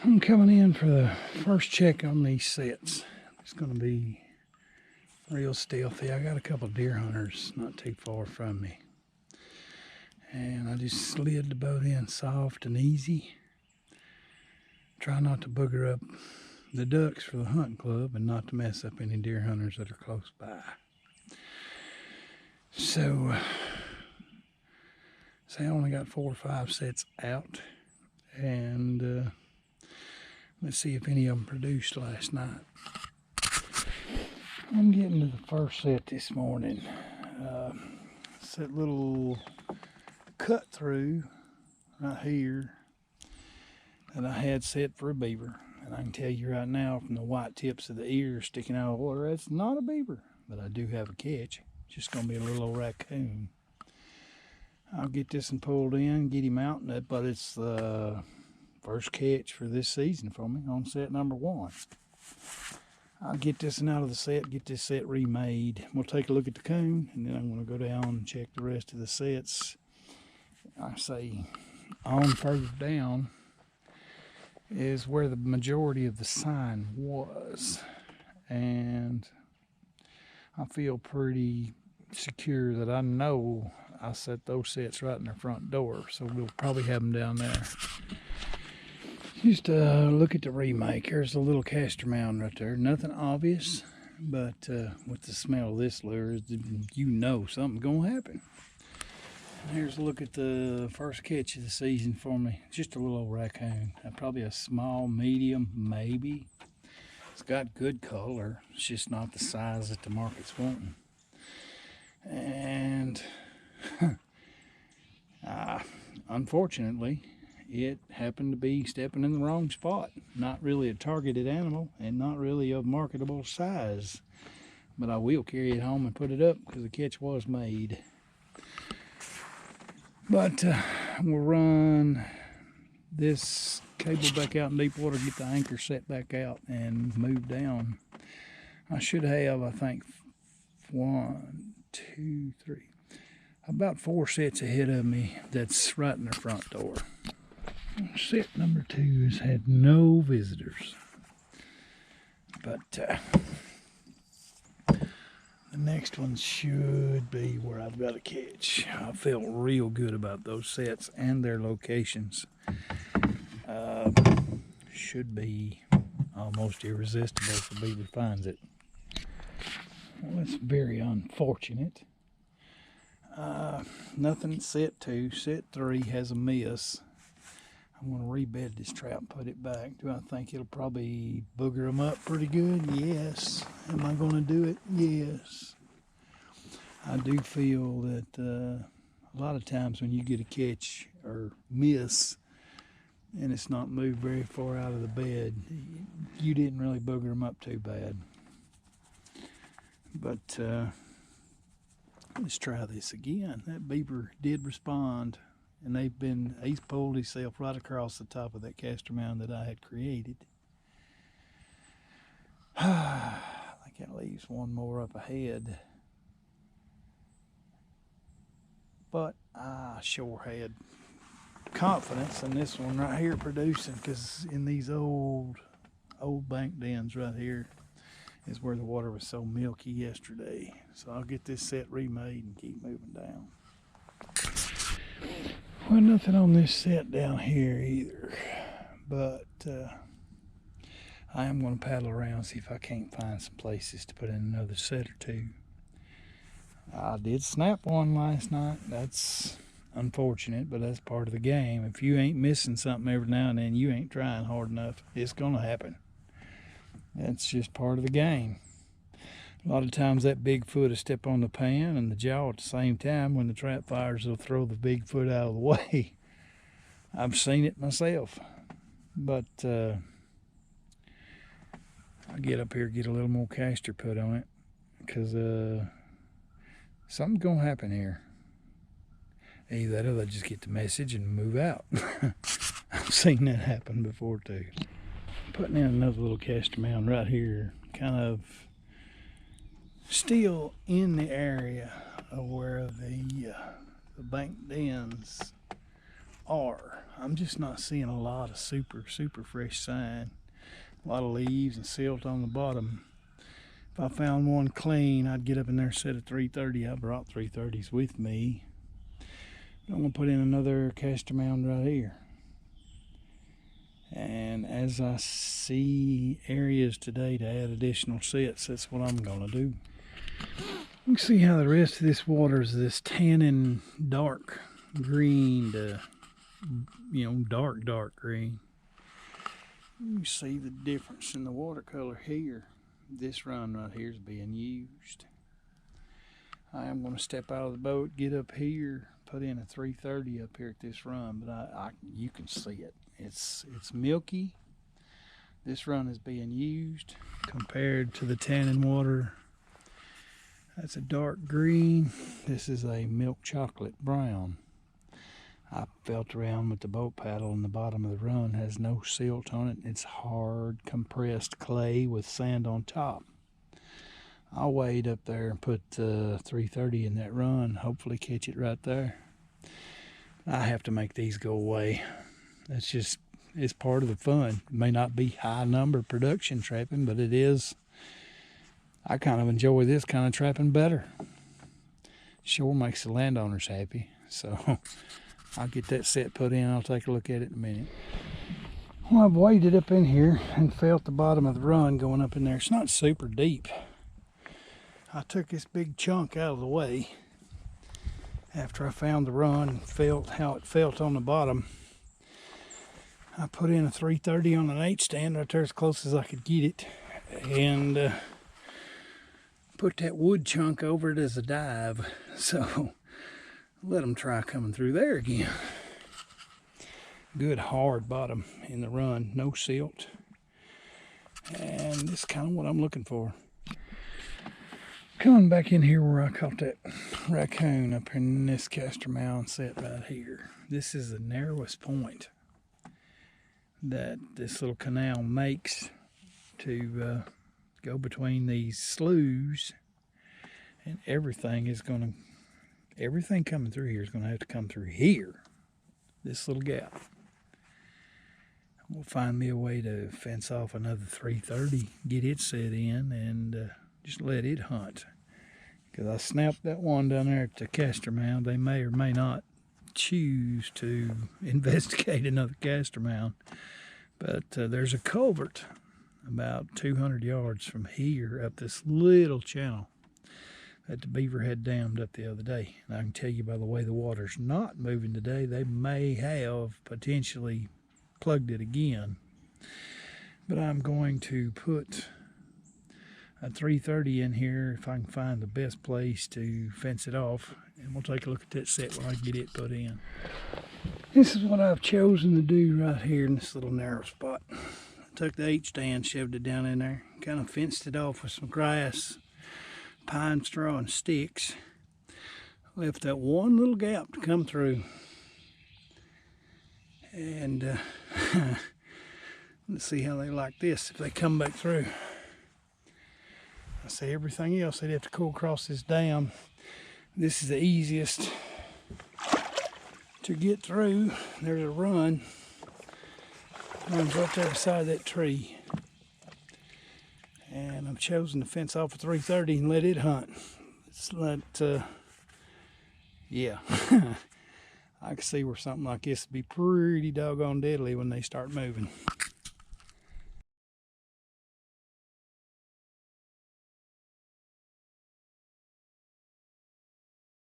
I'm coming in for the first check on these sets. It's going to be real stealthy. I got a couple deer hunters not too far from me. And I just slid the boat in soft and easy. Try not to booger up the ducks for the hunting club and not to mess up any deer hunters that are close by. So, say I only got 4 or 5 sets out, and let's see if any of them produced last night. I'm getting to the first set this morning. It's that little cut through right here that I had set for a beaver. And I can tell you right now from the white tips of the ears sticking out of the water, that's not a beaver. But I do have a catch. It's just going to be a little old raccoon. I'll get this one pulled in, get him out, but it's the first catch for this season for me on set number 1. I'll get this one out of the set, get this set remade. We'll take a look at the coon, and then I'm going to go down and check the rest of the sets. I say on further down is where the majority of the sign was. And I feel pretty secure that I know I set those sets right in their front door, so we'll probably have them down there. Just look at the remake. There's a little castor mound right there. Nothing obvious, but with the smell of this lure, you know something's gonna happen. And here's a look at the first catch of the season for me. Just a little old raccoon. Probably a small, medium, maybe. It's got good color. It's just not the size that the market's wanting. And unfortunately, it happened to be stepping in the wrong spot. Not really a targeted animal and not really of marketable size. But I will carry it home and put it up because the catch was made. But we'll run this cable back out in deep water, get the anchor set back out and move down. I should have, I think, 1, 2, 3, about 4 sets ahead of me that's right in their front door. Set number 2 has had no visitors, but the next one should be where I've got a catch. I felt real good about those sets and their locations. Should be almost irresistible if the beaver finds it. Well, it's very unfortunate. Nothing at set 2. Set 3 has a miss. I'm going to rebed this trap and put it back. Do I think it'll probably booger them up pretty good? Yes. Am I going to do it? Yes. I do feel that a lot of times when you get a catch or miss and it's not moved very far out of the bed, you didn't really booger them up too bad. But let's try this again. That beaver did respond. And he's pulled himself right across the top of that castor mound that I had created. I think that leaves one more up ahead. But I sure had confidence in this one right here producing, because in these old bank dens right here is where the water was so milky yesterday. So I'll get this set remade and keep moving down. Well, nothing on this set down here either, but I am going to paddle around, see if I can't find some places to put in another set or 2. I did snap one last night. That's unfortunate, but that's part of the game. If you ain't missing something every now and then, you ain't trying hard enough. It's going to happen. That's just part of the game. A lot of times that big foot will step on the pan and the jaw at the same time. When the trap fires, they'll throw the big foot out of the way. I've seen it myself. But I get up here, get a little more castor put on it, because something's going to happen here. Either that or they just get the message and move out. I've seen that happen before too. Putting in another little castor mound right here, kind of still in the area of where the bank dens are. I'm just not seeing a lot of super fresh sign. A lot of leaves and silt on the bottom. If I found one clean, I'd get up in there, set a 330. I brought 330s with me. I'm gonna put in another castor mound right here. And as I see areas today to add additional sets, that's what I'm gonna do. You can see how the rest of this water is this tannin dark green to, dark green. You see the difference in the watercolor here. This run right here is being used. I am going to step out of the boat, get up here, put in a 330 up here at this run, but you can see it. It's milky. This run is being used compared to the tannin water. That's a dark green. This is a milk chocolate brown. I felt around with the boat paddle, and the bottom of the run has no silt on it. It's hard compressed clay with sand on top. I'll wade up there and put 330 in that run, hopefully catch it right there. I have to make these go away. It's part of the fun. It may not be high number production trapping, but it is. I kind of enjoy this kind of trapping better. Sure makes the landowners happy. So I'll get that set put in. I'll take a look at it in a minute. Well, I've waded up in here and felt the bottom of the run going up in there. It's not super deep. I took this big chunk out of the way after I found the run and felt how it felt on the bottom. I put in a 330 on an 8 stand right there as close as I could get it, and put that wood chunk over it as a dive. So let them try coming through there again. Good hard bottom in the run, no silt, and this is kind of what I'm looking for. Coming back in here where I caught that raccoon up in this castor mound set right here. This is the narrowest point that this little canal makes to go between these sloughs, and everything coming through here is going to have to come through here, this little gap. We'll find me a way to fence off another 330, get it set in, and just let it hunt. Because I snapped that one down there at the castor mound. They may or may not choose to investigate another castor mound. But there's a culvert about 200 yards from here up this little channel that the beaver had dammed up the other day. And I can tell you by the way the water's not moving today, they may have potentially plugged it again. But I'm going to put a 330 in here if I can find the best place to fence it off, and we'll take a look at that set when I get it put in. This is what I've chosen to do right here in this little narrow spot. I took the 8 stand, shoved it down in there, kind of fenced it off with some grass, pine straw, and sticks. Left that one little gap to come through. And let's see how they like this if they come back through. I say everything else they'd have to go across this dam. This is the easiest to get through. There's a run. Runs right there beside that tree. And I've chosen to fence off a 330 and let it hunt. It's let, yeah. I can see where something like this would be pretty doggone deadly when they start moving.